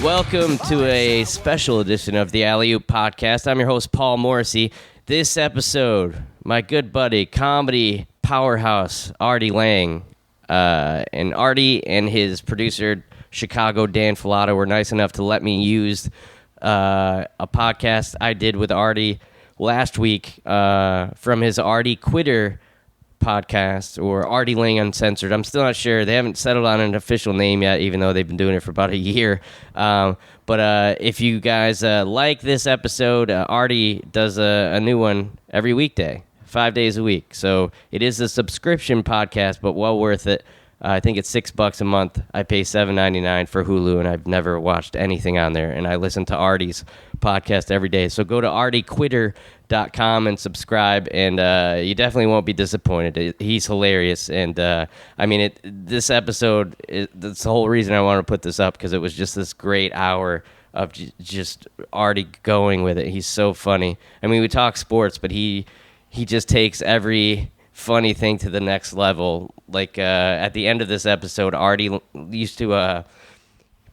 Welcome to a special edition of the Alley-Oop Podcast. I'm your host, Paul Morrissey. This episode, my good buddy, comedy powerhouse, Artie Lange, and Artie and his producer, Chicago Dan Filato, were nice enough to let me use a podcast I did with Artie last week from his Artie Quitter podcast, or Artie Lange Uncensored. I'm still not sure. They haven't settled on an official name yet, even though they've been doing it for about a year. But if you guys like this episode, Artie does a new one every weekday, 5 days a week. So it is a subscription podcast, but well worth it. I think it's $6 a month. I pay $7.99 for Hulu, and I've never watched anything on there. And I listen to Artie's podcast every day. So go to artiequitter.com and subscribe, and you definitely won't be disappointed. He's hilarious. And this episode, that's the whole reason I wanted to put this up, because it was just this great hour of just Artie going with it. He's so funny. I mean, we talk sports, but he just takes every funny thing to the next level. Like at the end of this episode, Artie used to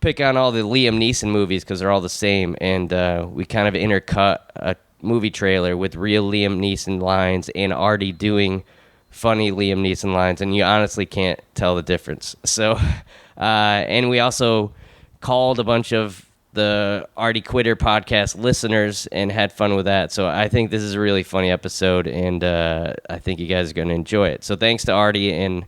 pick on all the Liam Neeson movies because they're all the same, and we kind of intercut a movie trailer with real Liam Neeson lines and Artie doing funny Liam Neeson lines, and you honestly can't tell the difference. So, and we also called a bunch of the Artie Quitter podcast listeners and had fun with that. So I think this is a really funny episode, and I think you guys are going to enjoy it. So thanks to Artie and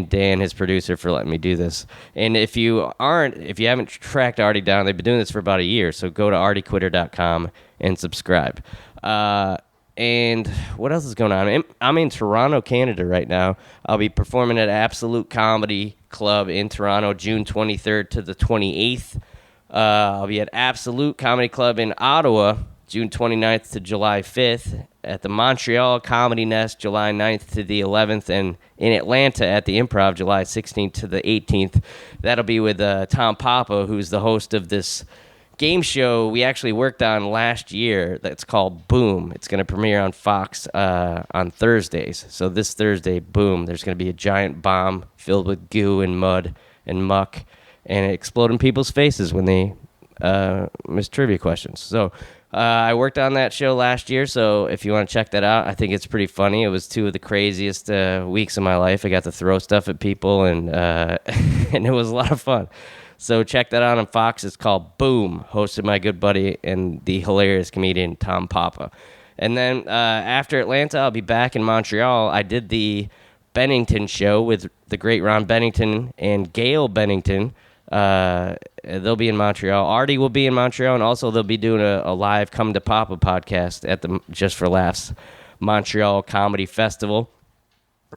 Dan, his producer, for letting me do this. And if you haven't tracked Artie down, they've been doing this for about a year. So go to artiequitter.com and subscribe. And what else is going on? I'm in Toronto, Canada right now. I'll be performing at Absolute Comedy Club in Toronto, June 23rd to the 28th. I'll be at Absolute Comedy Club in Ottawa, June 29th to July 5th, at the Montreal Comedy Nest, July 9th to the 11th, and in Atlanta at the Improv, July 16th to the 18th. That'll be with Tom Papa, who's the host of this game show we actually worked on last year that's called Boom. It's going to premiere on Fox on Thursdays. So this Thursday, Boom, there's going to be a giant bomb filled with goo and mud and muck, and it exploded in people's faces when they missed trivia questions. So I worked on that show last year, so if you want to check that out, I think it's pretty funny. It was two of the craziest weeks of my life. I got to throw stuff at people, and and it was a lot of fun. So check that out on Fox. It's called Boom, hosted by my good buddy and the hilarious comedian Tom Papa. And then after Atlanta, I'll be back in Montreal. I did the Bennington show with the great Ron Bennington and Gail Bennington. They'll be in Montreal. Artie will be in Montreal, and also they'll be doing a live Come to Papa podcast at the Just for Laughs Montreal Comedy Festival.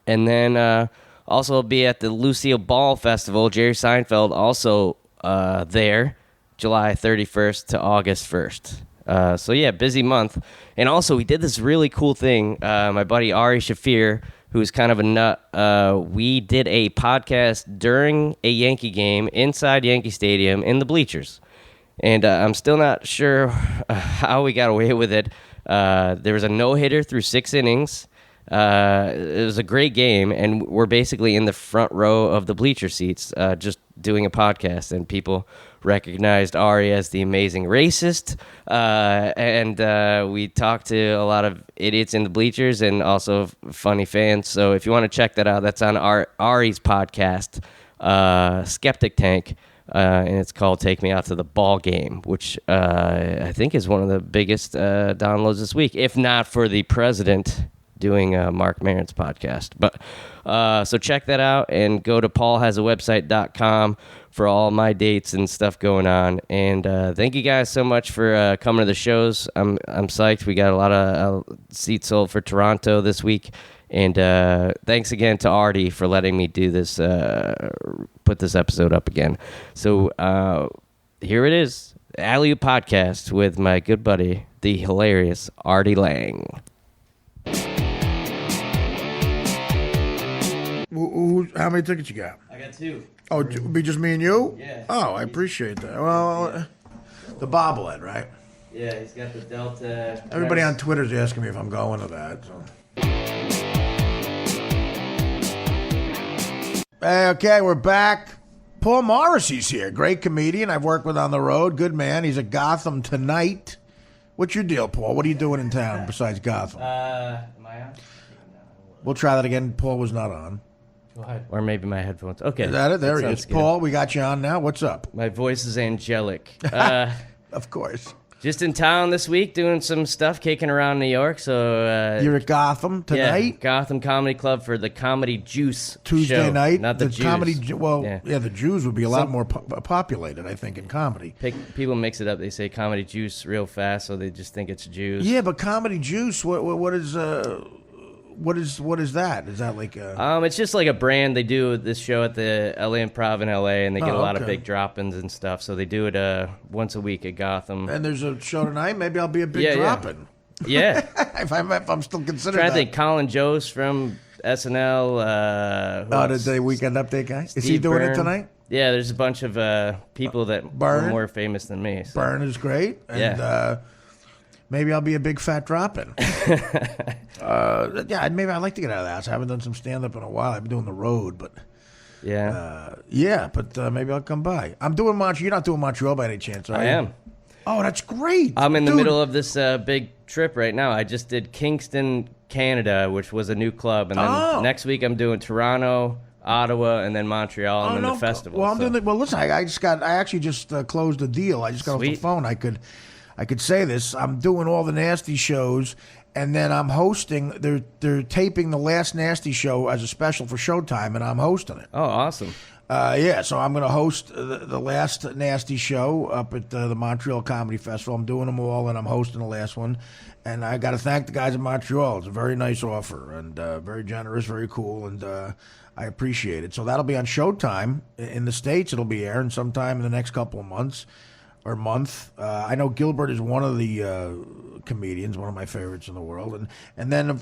And then also will be at the Lucille Ball Festival. Jerry Seinfeld also there, July 31st to August 1st. So yeah, busy month. And also we did this really cool thing. My buddy Ari Shafir, who's kind of a nut, we did a podcast during a Yankee game inside Yankee Stadium in the bleachers. And I'm still not sure how we got away with it. There was a no-hitter through 6 innings. It was a great game, and we're basically in the front row of the bleacher seats just doing a podcast, and people recognized Ari as the amazing racist, and we talked to a lot of idiots in the bleachers and also funny fans. So if you want to check that out, that's on Ari's podcast, Skeptic Tank, and it's called Take Me Out to the Ball Game, which I think is one of the biggest downloads this week, if not for the president doing Mark Maron's podcast. But so check that out and go to paulhasawebsite.com for all my dates and stuff going on. And thank you guys so much for coming to the shows. I'm psyched. We got a lot of seats sold for Toronto this week. And thanks again to Artie for letting me do this, put this episode up again. So here it is, Alley-Oop Podcast with my good buddy, the hilarious Artie Lange. How many tickets you got? I got 2. Oh, it'll be just me and you? Yeah. Oh, I appreciate that. Well, the bobblehead, right? Yeah, he's got the Delta. Everybody on Twitter's asking me if I'm going to that. So. Hey, okay, we're back. Paul Morrissey's here. Great comedian I've worked with on the road. Good man. He's at Gotham tonight. What's your deal, Paul? What are you doing in town besides Gotham? Am I on? We'll try that again. Paul was not on. Go ahead. Or maybe my headphones. Okay. Is that it? There he is. Good. Paul, we got you on now. What's up? My voice is angelic. Of course. Just in town this week doing some stuff, kicking around New York. So you're at Gotham tonight? Yeah, Gotham Comedy Club for the Comedy Juice Tuesday show, night? not the Jews. Comedy, the Jews would be a lot more populated, I think, in comedy. People mix it up. They say Comedy Juice real fast, so they just think it's Jews. Yeah, but Comedy Juice, what is that? Is that like a... It's just like a brand. They do this show at the LA Improv in LA, and they get a lot of big drop-ins and stuff. So they do it once a week at Gotham. And there's a show tonight. Maybe I'll be a big drop-in. Yeah. if I'm still considered I'm trying to think. Colin Jost from SNL. The Weekend Update guy? Is he doing Byrne. it tonight? Yeah, there's a bunch of people that Byrne? are more famous than me. So. Byrne is great. And, maybe I'll be a big fat drop-in. Maybe I'd like to get out of the house. I haven't done some stand-up in a while. I've been doing the road, but... maybe I'll come by. I'm doing Montreal. You're not doing Montreal by any chance, are you? I am. Oh, that's great. I'm in the middle of this big trip right now. I just did Kingston, Canada, which was a new club. And then next week I'm doing Toronto, Ottawa, and then Montreal, and then the festival. Well, listen, I actually just closed a deal. I just got off the phone. I could say this. I'm doing all the Nasty shows, and then I'm hosting. They're taping the last Nasty show as a special for Showtime, and I'm hosting it. Oh, awesome. So I'm going to host the last Nasty show up at the Montreal Comedy Festival. I'm doing them all, and I'm hosting the last one. And I got to thank the guys in Montreal. It's a very nice offer, and very generous, very cool, and I appreciate it. So that'll be on Showtime. In the States, it'll be airing sometime in the next couple of months. Or month. I know Gilbert is one of the comedians, one of my favorites in the world, and then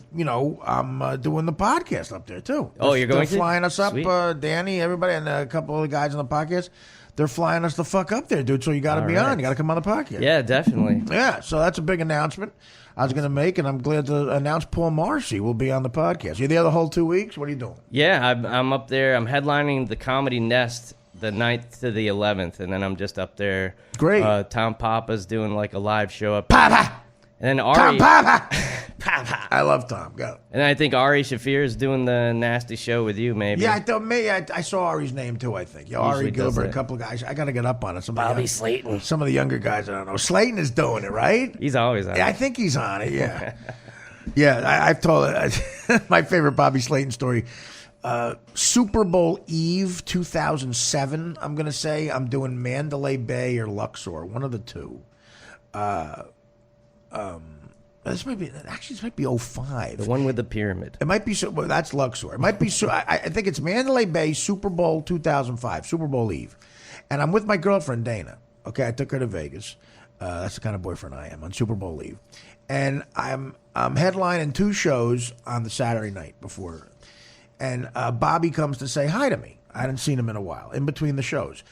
I'm doing the podcast up there too. You're going to? They're flying us up, Sweet. Danny, everybody, and a couple of the guys on the podcast. They're flying us the fuck up there, dude. So you got to be on. You got to come on the podcast. Yeah, definitely. Yeah, so that's a big announcement I was going to make, and I'm glad to announce Paul Morrissey will be on the podcast. You there the whole 2 weeks? What are you doing? Yeah, I'm up there. I'm headlining the Comedy Nest the 9th to the 11th, and then I'm just up there. Great. Tom Papa's doing like a live show up. Papa! And then Tom Ari. Papa! I love Tom. Go. And I think Ari Shafir is doing the Nasty show with you, maybe. Yeah, I saw Ari's name too, I think. Yeah, Ari Gilbert, a couple of guys. I got to get up on it. Bobby Slayton. Some of the younger guys, I don't know. Slayton is doing it, right? He's always on it. Yeah, I think he's on it, yeah. I've told my favorite Bobby Slayton story. Super Bowl Eve 2007, I'm going to say. I'm doing Mandalay Bay or Luxor, one of the two. This might be 05. The one with the pyramid. It might be, that's Luxor. It might be, I think it's Mandalay Bay, Super Bowl 2005, Super Bowl Eve. And I'm with my girlfriend, Dana. Okay, I took her to Vegas. That's the kind of boyfriend I am, on Super Bowl Eve. And I'm headlining two shows on the Saturday night before. And Bobby comes to say hi to me. I hadn't seen him in a while, in between the shows.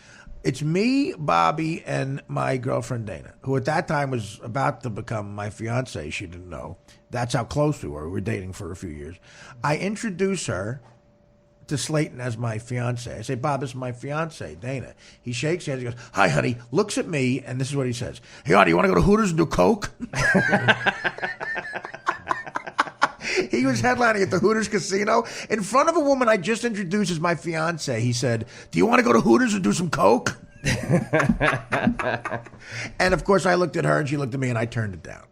It's me, Bobby, and my girlfriend, Dana, who at that time was about to become my fiance. She didn't know. That's how close we were. We were dating for a few years. I introduce her to Slayton as my fiance. I say, Bob, this is my fiance, Dana. He shakes hands. He goes, hi, honey. Looks at me, and this is what he says. Hey, Artie, you want to go to Hooters and do coke? He was headlining at the Hooters Casino in front of a woman I just introduced as my fiance. He said, do you want to go to Hooters and do some coke? And, of course, I looked at her, and she looked at me, and I turned it down.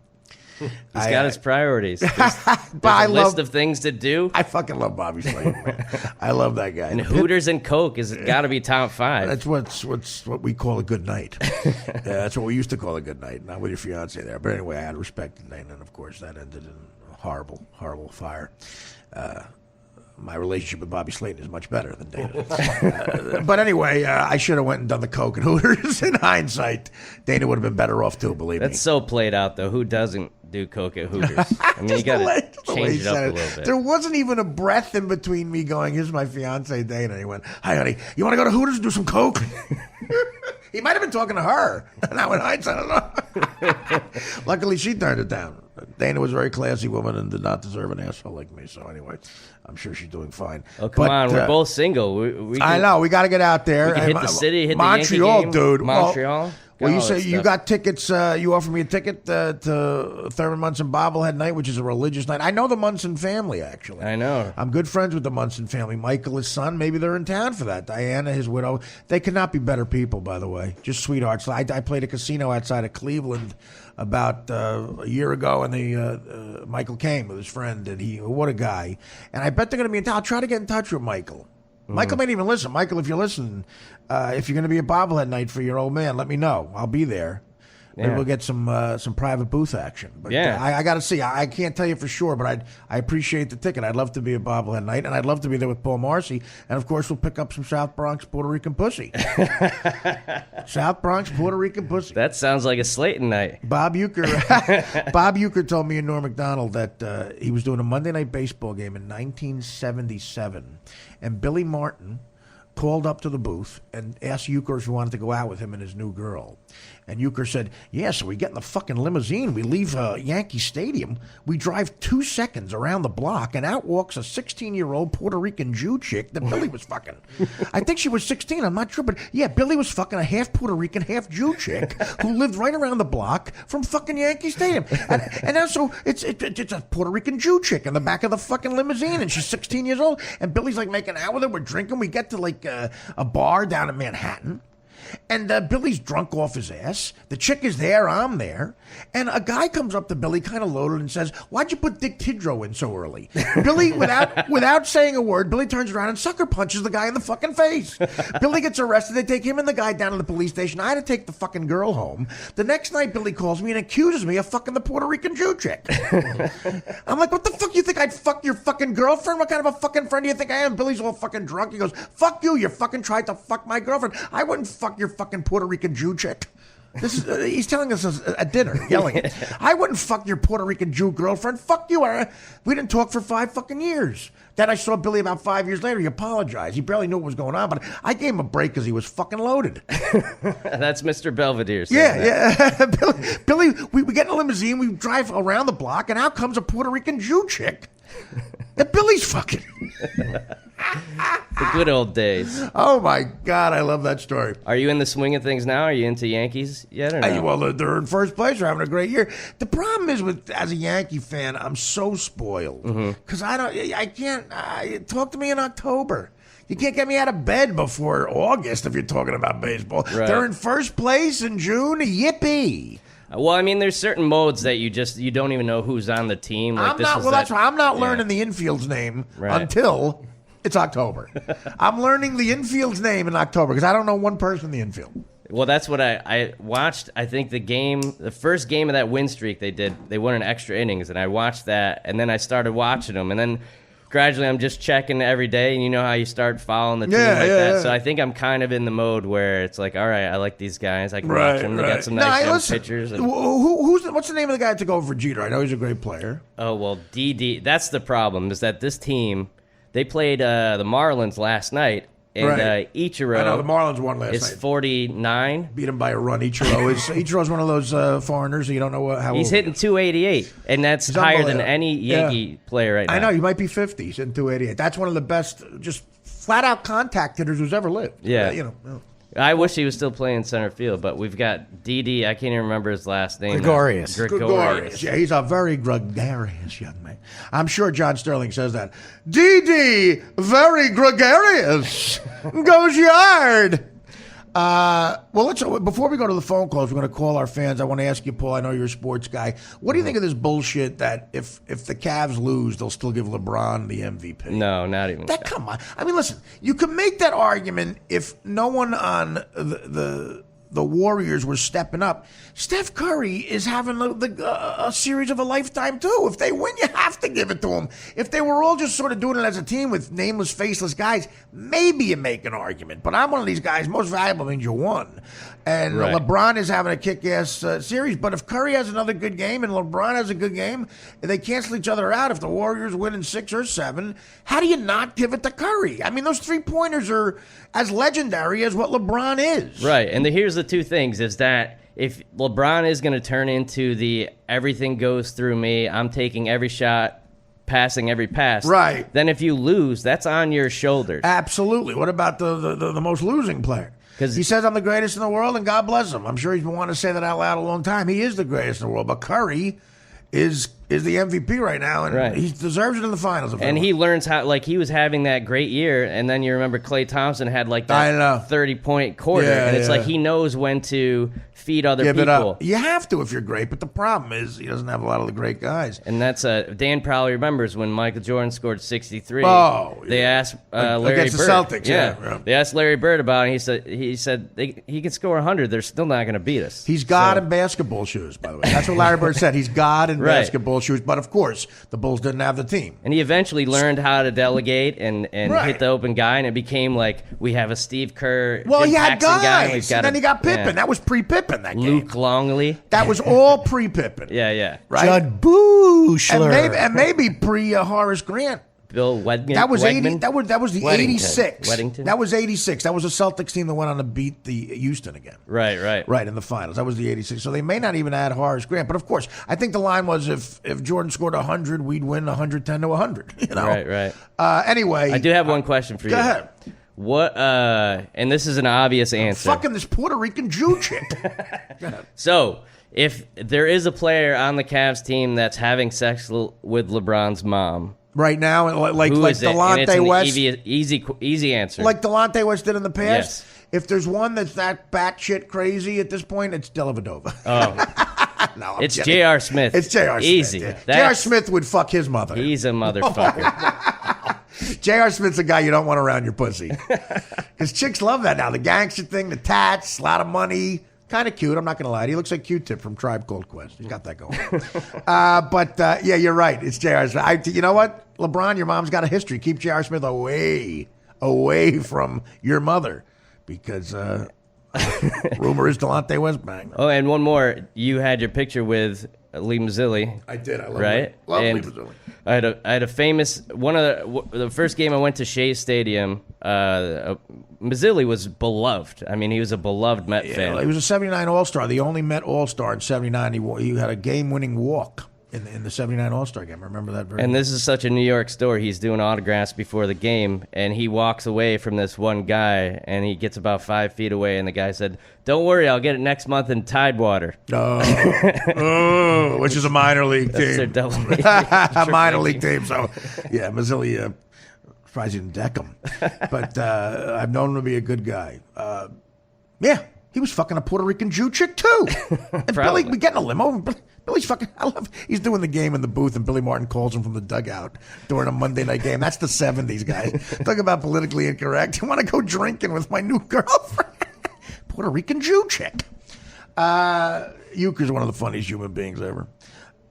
He's got his priorities. There's a list of things to do. I fucking love Bobby Slayton, man. I love that guy. And Hooters and Coke has got to be top 5. That's what we call a good night. That's what we used to call a good night, not with your fiance there. But anyway, I had respect and Dana, and of course that ended in a horrible, horrible fire. My relationship with Bobby Slayton is much better than Dana. But anyway, I should have went and done the Coke and Hooters. In hindsight, Dana would have been better off too, believe me. That's so played out, though. Who doesn't do Coke at Hooters? I mean, you got to change it up a little bit. There wasn't even a breath in between me going, here's my fiance, Dana. He went, hi, honey, you want to go to Hooters and do some Coke? He might have been talking to her. Now in hindsight, I don't know. Luckily, she turned it down. Dana was a very classy woman and did not deserve an asshole like me. So anyway, I'm sure she's doing fine. Oh, come on. We're both single. I know. We got to get out there. We can hit the city, hit Montreal, the Yankee game. Dude. Montreal. Well, you got tickets. You offered me a ticket to Thurman Munson Bobblehead Night, which is a religious night. I know the Munson family, actually. I know. I'm good friends with the Munson family. Michael, his son, maybe they're in town for that. Diana, his widow. They could not be better people, by the way. Just sweethearts. I played a casino outside of Cleveland about a year ago, and Michael came with his friend, and what a guy. And I bet they're going to be in town. I'll try to get in touch with Michael. Michael may even listen. Michael, if you're listening, if you're going to be a bobblehead night for your old man, let me know. I'll be there. Maybe we'll get some private booth action. But I got to see. I can't tell you for sure, but I appreciate the ticket. I'd love to be a bobblehead night, and I'd love to be there with Paul Morrissey. And, of course, we'll pick up some South Bronx Puerto Rican pussy. South Bronx Puerto Rican pussy. That sounds like a Slayton night. Bob Uecker told me and Norm Macdonald that he was doing a Monday night baseball game in 1977, and Billy Martin called up to the booth and asked Uecker if he wanted to go out with him and his new girl. And Uecker said, yeah, so we get in the fucking limousine. We leave Yankee Stadium. We drive 2 seconds around the block, and out walks a 16-year-old Puerto Rican Jew chick that Billy was fucking. I think she was 16. I'm not sure. But, yeah, Billy was fucking a half Puerto Rican, half Jew chick who lived right around the block from fucking Yankee Stadium. And now so it's a Puerto Rican Jew chick in the back of the fucking limousine, and she's 16 years old. And Billy's, like, making out with her. We're drinking. We get to, like, a bar down in Manhattan. And Billy's drunk off his ass. The chick is there. I'm there. And a guy comes up to Billy, kind of loaded, and says, why'd you put Dick Tidrow in so early? Billy, without saying a word, Billy turns around and sucker punches the guy in the fucking face. Billy gets arrested. They take him and the guy down to the police station. I had to take the fucking girl home. The next night, Billy calls me and accuses me of fucking the Puerto Rican Jew chick. I'm like, what the fuck? You think I'd fuck your fucking girlfriend? What kind of a fucking friend do you think I am? Billy's all fucking drunk. He goes, fuck you. You fucking tried to fuck my girlfriend. I wouldn't fuck your fucking Puerto Rican Jew chick. This is he's telling us at dinner, yelling it. I wouldn't fuck your Puerto Rican Jew girlfriend. Fuck you. We didn't talk for 5 fucking years. Then I saw Billy about 5 years later. He apologized. He barely knew what was going on, but I gave him a break because he was fucking loaded. That's Mr. Belvedere. Yeah. Billy, we get in a limousine. We drive around the block, and out comes a Puerto Rican Jew chick. And Billy's fucking. The good old days. Oh, my God. I love that story. Are you in the swing of things now? Are you into Yankees yet or no? Well, they're in first place. They're having a great year. The problem is, as a Yankee fan, I'm so spoiled. Because I can't. Talk to me in October. You can't get me out of bed before August if you're talking about baseball. Right. They're in first place in June. Yippee. Well, I mean, there's certain modes that you don't even know who's on the team. Like that's why I'm not learning the infield's name until it's October. I'm learning the infield's name in October because I don't know one person in the infield. Well, that's what I watched. I think the first game of that win streak they won in extra innings, and I watched that, and then I started watching them, and then gradually I'm just checking every day, and you know how you start following the team that. Yeah. So I think I'm kind of in the mode where it's like, all right, I like these guys. I can watch them. They got some nice young pitchers. And what's the name of the guy that took over for Jeter? I know he's a great player. Oh, well, DD. That's the problem, is that this team, they played the Marlins last night, and Ichiro. I know the Marlins won last night. Is 49. Beat him by a run. Ichiro's one of those foreigners. So you don't know how he's hitting 288, and that's higher than any Yankee player right now. I know, he might be 50. He's hitting 288. That's one of the best, just flat out contact hitters who's ever lived. Yeah. I wish he was still playing center field, but we've got DD. I can't even remember his last name. Gregorius. Yeah, he's a very gregarious young man. I'm sure John Sterling says that. DD, very gregarious, goes yard. Before we go to the phone calls, we're going to call our fans. I want to ask you, Paul, I know you're a sports guy. What do you think of this bullshit that if the Cavs lose, they'll still give LeBron the MVP? No, not even. Come on. I mean, listen, you can make that argument if no one on the Warriors were stepping up. Steph Curry is having a series of a lifetime, too. If they win, you have to give it to him. If they were all just sort of doing it as a team with nameless, faceless guys, maybe you make an argument. But I'm one of these guys, most valuable means you won. And LeBron is having a kick-ass series. But if Curry has another good game and LeBron has a good game, they cancel each other out. If the Warriors win in 6 or 7, how do you not give it to Curry? I mean, those three-pointers are as legendary as what LeBron is. Right, and here's the two things, is that if LeBron is going to turn into the everything goes through me, I'm taking every shot, passing every pass. Right. Then if you lose, that's on your shoulders. Absolutely. What about the most losing player? Because he says I'm the greatest in the world, and God bless him. I'm sure he's been wanting to say that out loud a long time. He is the greatest in the world, but Curry is the MVP right now, and he deserves it in the finals. And he learns how, like, he was having that great year, and then you remember Klay Thompson had like that 30-point quarter, and it's like he knows when to feed other Give people. It up. You have to if you're great, but the problem is he doesn't have a lot of the great guys. And that's Dan probably remembers when Michael Jordan scored 63. They asked Larry against Bird. the Celtics. Yeah. They asked Larry Bird about it. He said he could score 100. They're still not going to beat us. He's God in basketball shoes, by the way. That's what Larry Bird said. He's God in basketball shoes, but of course the Bulls didn't have the team. And he eventually learned how to delegate and hit the open guy, and it became like we have a Steve Kerr. Well, Jim he had Paxson guys, guy, and then he got Pippen. Yeah. That was pre-Pippen. That Luke game. Longley. That was all pre-Pippen. Yeah. Right? Judd Bushler. And maybe pre-Horace Grant. Bill Wedman. That was Wegman? 80. That was the Weddington. 86. Weddington? That was 86. That was a Celtics team that went on to beat the Houston again. Right in the finals. That was the 86. So they may not even add Horace Grant, but of course, I think the line was if Jordan scored 100, we'd win 110 to 100. You know. Right. Anyway, I do have one question for you. Go ahead. What? And this is an obvious answer. Fucking this Puerto Rican Jew chick. So, if there is a player on the Cavs team that's having sex with LeBron's mom right now, like Delonte West, easy answer. Like Delonte West did in the past. Yes. If there's one that's that batshit crazy at this point, it's Dellavedova. Oh, no, it's J.R. Smith. It's J.R. Easy. Smith. Yeah. J.R. Smith would fuck his mother. He's a motherfucker. J.R. Smith's a guy you don't want around your pussy. Because chicks love that now. The gangster thing, the tats, a lot of money. Kind of cute, I'm not going to lie. He looks like Q-Tip from Tribe Called Quest. He's got that going. But you're right. It's J.R. Smith. You know what? LeBron, your mom's got a history. Keep J.R. Smith away from your mother. Because rumor is Delonte West banged. Oh, and one more. You had your picture with Lee Mazzilli. I did. I love love Lee Mazzilli. I had a famous one of the first game I went to Shea Stadium. Mazzilli was beloved. I mean, he was a beloved Met fan. He was a '79 All-Star, the only Met All-Star in '79. He had a game-winning walk in the '79 All-Star game. I remember that very. And this is such a New York story. He's doing autographs before the game, and he walks away from this one guy, and he gets about 5 feet away, and the guy said, "Don't worry, I'll get it next month in Tidewater." Which is a minor league team. That's their a minor league team. So, yeah, Mazzilli, surprised he didn't deck him. But I've known him to be a good guy. Yeah, he was fucking a Puerto Rican Jew chick, too. And Billy, we get in a limo. Billy's fucking, he's doing the game in the booth, and Billy Martin calls him from the dugout during a Monday night game. That's the 70s, guys. Talk about politically incorrect. I want to go drinking with my new girlfriend. Puerto Rican Jew chick. Uecker's one of the funniest human beings ever.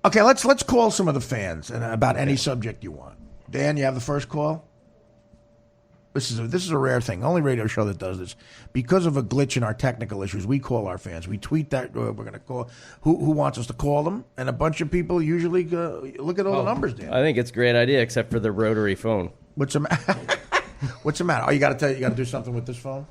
Okay, let's call some of the fans and about any subject you want. Dan, you have the first call? This is a rare thing. Only radio show that does this. Because of a glitch in our technical issues, we call our fans. We tweet that we're going to call who wants us to call them, and a bunch of people usually look at all the numbers, Dan. I think it's a great idea, except for the rotary phone. What's the matter? What's the matter? Oh, you got to do something with this phone?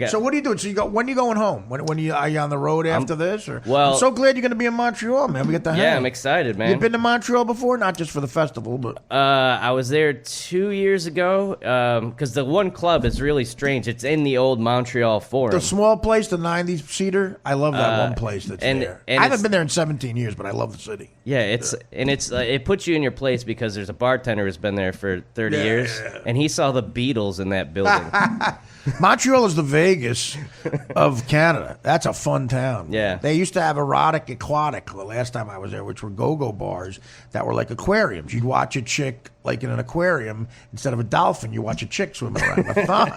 So what are you doing? So when are you going home? When are you on the road after this? Or? Well, I'm so glad you're going to be in Montreal, man. We get the hang. Yeah, I'm excited, man. You've been to Montreal before, not just for the festival, but I was there 2 years ago because the one club is really strange. It's in the old Montreal Forum. The small place, the 90s seater. I love that one place that's there. I haven't been there in 17 years, but I love the city. Yeah, it puts you in your place because there's a bartender who's been there for 30 years, and he saw the Beatles in that building. Montreal is the Vegas of Canada. That's a fun town. Yeah. They used to have erotic aquatic the last time I was there, which were go-go bars that were like aquariums. You'd watch a chick like in an aquarium instead of a dolphin. You watch a chick swimming around with a thumb.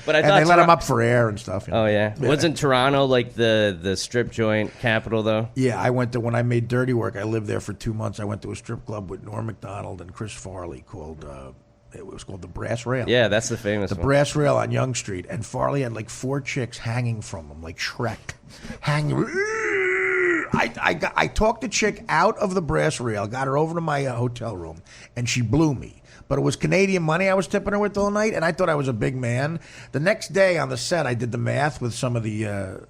But and they let them up for air and stuff. You know? Oh yeah. Wasn't Toronto like the strip joint capital though? Yeah, I went to when I made Dirty Work. I lived there for 2 months. I went to a strip club with Norm Macdonald and Chris Farley called. It was called the Brass Rail. Yeah, that's the famous one. The Brass Rail on Yonge Street. And Farley had like 4 chicks hanging from him, like Shrek. Hanging. I talked the chick out of the Brass Rail, got her over to my hotel room, and she blew me. but it was Canadian money I was tipping her with all night, and I thought I was a big man. The next day on the set, I did the math with some of the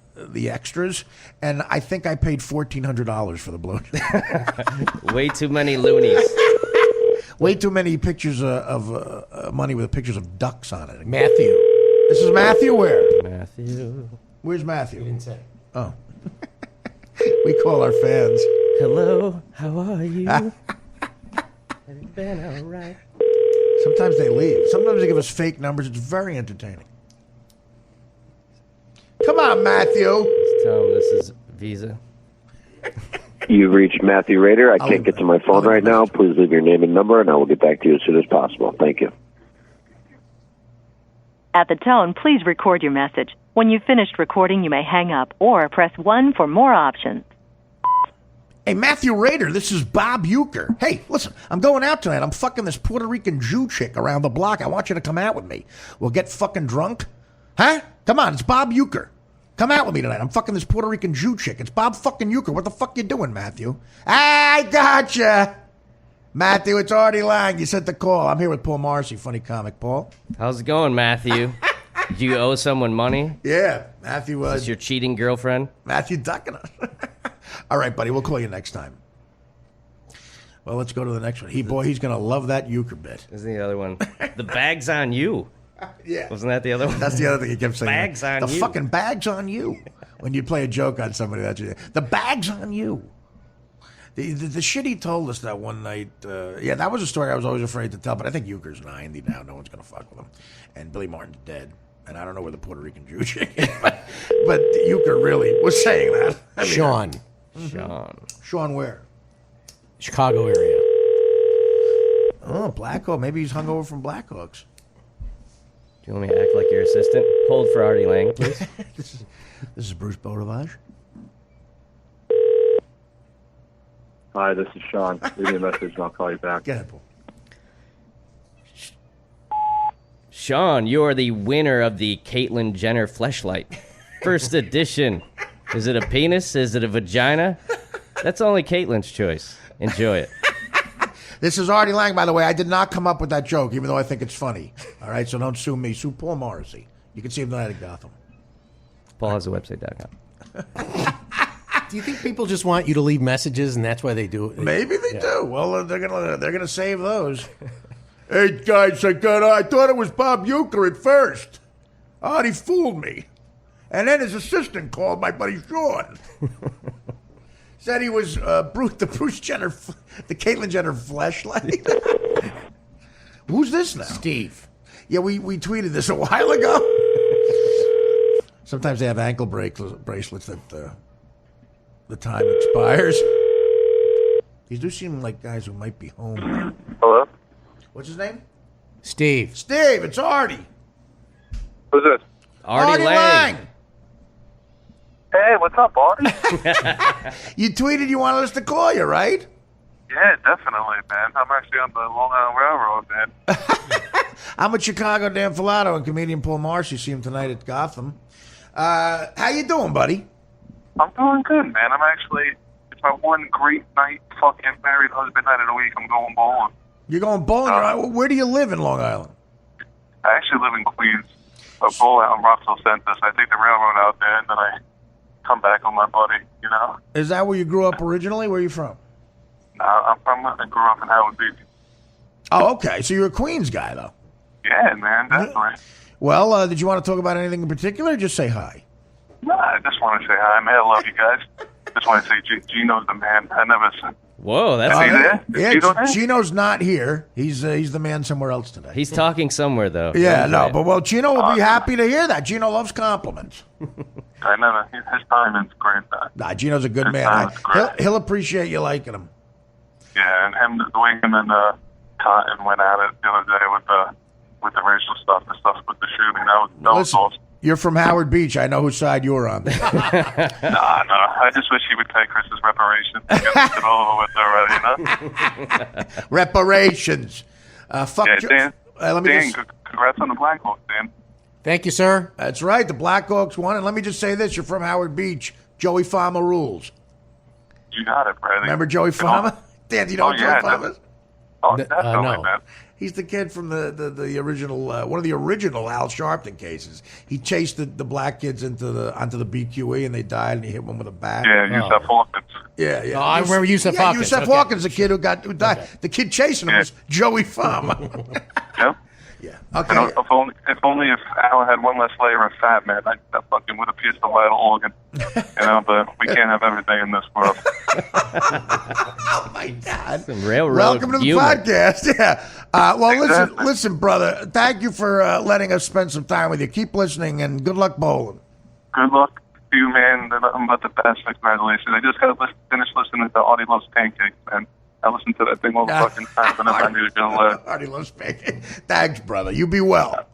extras, and I think I paid $1,400 for the blowjob. Way too many loonies. Way too many pictures of money with pictures of ducks on it. Matthew. This is Matthew where? Matthew. Where's Matthew? You didn't say. Oh. We call our fans. Hello, how are you? Have you been all right? Sometimes they leave. Sometimes they give us fake numbers. It's very entertaining. Come on, Matthew. Let's tell him this is Visa. You've reached Matthew Rader. I can't get to my phone right now. Please leave your name and number, and I will get back to you as soon as possible. Thank you. At the tone, please record your message. When you've finished recording, you may hang up or press 1 for more options. Hey, Matthew Rader, this is Bob Uecker. Hey, listen, I'm going out tonight. I'm fucking this Puerto Rican Jew chick around the block. I want you to come out with me. We'll get fucking drunk. Huh? Come on, it's Bob Uecker. Come out with me tonight. I'm fucking this Puerto Rican Jew chick. It's Bob fucking Uecker. What the fuck you doing, Matthew? I gotcha. Matthew, it's Artie Lange. You sent the call. I'm here with Paul Morrissey, funny comic. Paul? How's it going, Matthew? Do you owe someone money? Yeah, Matthew. Is this your cheating girlfriend? Matthew ducking us. All right, buddy. We'll call you next time. Well, let's go to the next one. He's going to love that Uecker bit. Isn't the other one? The bag's on you. Yeah. Wasn't that the other one? That's the other thing he kept saying. Bag's on the you. fucking bag's on you. When you play a joke on somebody, the bag's on you. The shit he told us that one night, that was a story I was always afraid to tell, but I think Uecker's 90 now. No one's going to fuck with him. And Billy Martin's dead. And I don't know where the Puerto Rican Jew chick is. But Uecker really was saying that. I mean, Sean. Sean where? Chicago area. Oh, Blackhawk. Maybe he's hungover from Blackhawks. Do you want me to act like your assistant? Hold for Artie Lange, please. This is Bruce Beaurivage. Hi, this is Sean. Leave me a message and I'll call you back. Get it, Paul. Sean, you're the winner of the Caitlyn Jenner fleshlight. First edition. Is it a penis? Is it a vagina? That's only Caitlyn's choice. Enjoy it. This is Artie Lange, by the way. I did not come up with that joke, even though I think it's funny. All right, so don't sue me. Sue Paul Morrissey. You can see him tonight at Gotham. Paul has a website.com. Do you think people just want you to leave messages and that's why they do it? Maybe they do. Well, they're gonna save those. Hey guys, I thought it was Bob Uecker at first. Artie fooled me, and then his assistant called my buddy Sean. Said he was the Caitlyn Jenner fleshlight. Who's this now? Steve. Yeah, we tweeted this a while ago. Sometimes they have ankle bracelets that the time expires. These do seem like guys who might be home now. Hello? What's his name? Steve. Steve, it's Artie. Who's this? Artie Lange. Hey, what's up, Artie? You tweeted you wanted us to call you, right? Yeah, definitely, man. I'm actually on the Long Island Railroad, man. I'm with Chicago Dan Filato and comedian Paul Morrissey. See him tonight at Gotham. How you doing, buddy? I'm doing good, man. It's my one great night, fucking married husband night of the week. I'm going bowling. You're going bowling? Where do you live in Long Island? I actually live in Queens. I bowl out in Rockville Center. I take the railroad out there, and then I come back with my buddy, you know? Is that where you grew up originally? Where are you from? I grew up in Howard Beach. Oh, okay. So you're a Queens guy, though. Yeah, man, definitely. Well, did you want to talk about anything in particular or just say hi? No, I just want to say hi, man. I love you guys. Just want to say Gino's the man. I never said. Whoa, that's Is he there? Yeah, Gino there? Gino's not here. He's the man somewhere else today. He's talking somewhere, though. Yeah, no, but Gino will be happy to hear that. Gino loves compliments. His timing's great, man. Nah, Gino's a good His man. timing's great. He'll appreciate you liking him. Yeah, and the way him and Cotton went at it the other day with the racial stuff and stuff with the shooting, that was awesome. You're from Howard Beach. I know whose side you're on. No. I just wish he would pay Chris's reparations and get it over with already, you know? Reparations. Fuck Dan, let me Dan, congrats on the Blackhawks, Dan. Thank you, sir. That's right. The Blackhawks won. And let me just say this. You're from Howard Beach. Joey Farmer rules. You got it, brother. Remember Joey Farmer? Dan, do you know what Joey Farmer is? Oh, definitely, no. man. He's the kid from the original, one of the original Al Sharpton cases. He chased the black kids onto the BQE and they died, and he hit one with a bat. Yeah, Yusuf Hawkins. Yeah. Oh, I remember Yusuf Hawkins. Yusuf Okay. Hawkins, the kid who died. Okay. The kid chasing him was Joey Farmer. Yep. Yeah. And Okay. if only if Al had one less layer of fat, man, I fucking would have pierced the vital organ. But we can't have everything in this world. Oh my God. Some railroad Welcome to the humor. podcast. Yeah. Well, Exactly. listen, brother. Thank you for letting us spend some time with you. Keep listening, and good luck bowling. Good luck to you, man. I'm about the best. Congratulations. I just got to finish listening to Artie Loves Pancakes, man. I listen to that thing all the fucking time whenever I need to go live. Artie loves pancakes. Thanks, brother. You be well.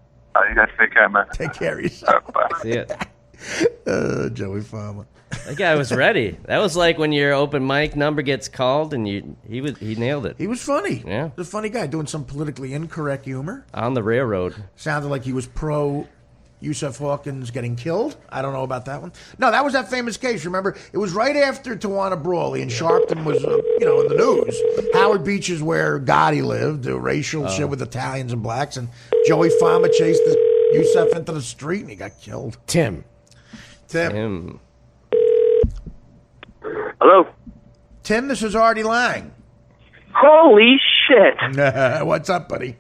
You guys take care, man. Take care of yourself. Bye. See ya. Joey Farmer. That guy was ready. That was like when your open mic number gets called, and he nailed it He was funny. Yeah. He was a funny guy doing some politically incorrect humor. on the railroad. Sounded like he was pro Yusuf Hawkins getting killed. I don't know about that one. No, that was that famous case. Remember, it was right after Tawana Brawley, and Sharpton was, in the news. Howard Beach is where Gotti lived, the racial shit with Italians and blacks, and Joey Farmer chased Yusuf into the street, and he got killed. Tim. Him. Hello. Tim, this is Artie Lange. Holy shit! What's up, buddy?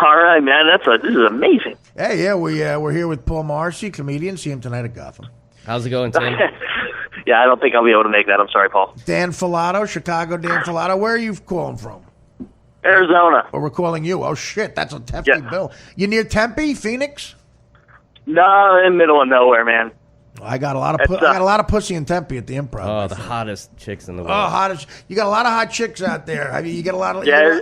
All right, man. This is amazing. Hey, yeah, we're here with Paul Morrissey, comedian. See him tonight at Gotham. How's it going, Tim? Yeah, I don't think I'll be able to make that. I'm sorry, Paul. Dan Filato, Chicago Dan Filato. Where are you calling from? Arizona. Or we're calling you. Oh, shit, that's a hefty Yeah. bill. You near Tempe, Phoenix? No, in the middle of nowhere, man. I got a lot of It's, I got a lot of pussy in Tempe at the Improv. Oh, my the friend. hottest chicks in the Oh, world. hottest! You got a lot of hot chicks out there. I mean, you get a lot of Yeah,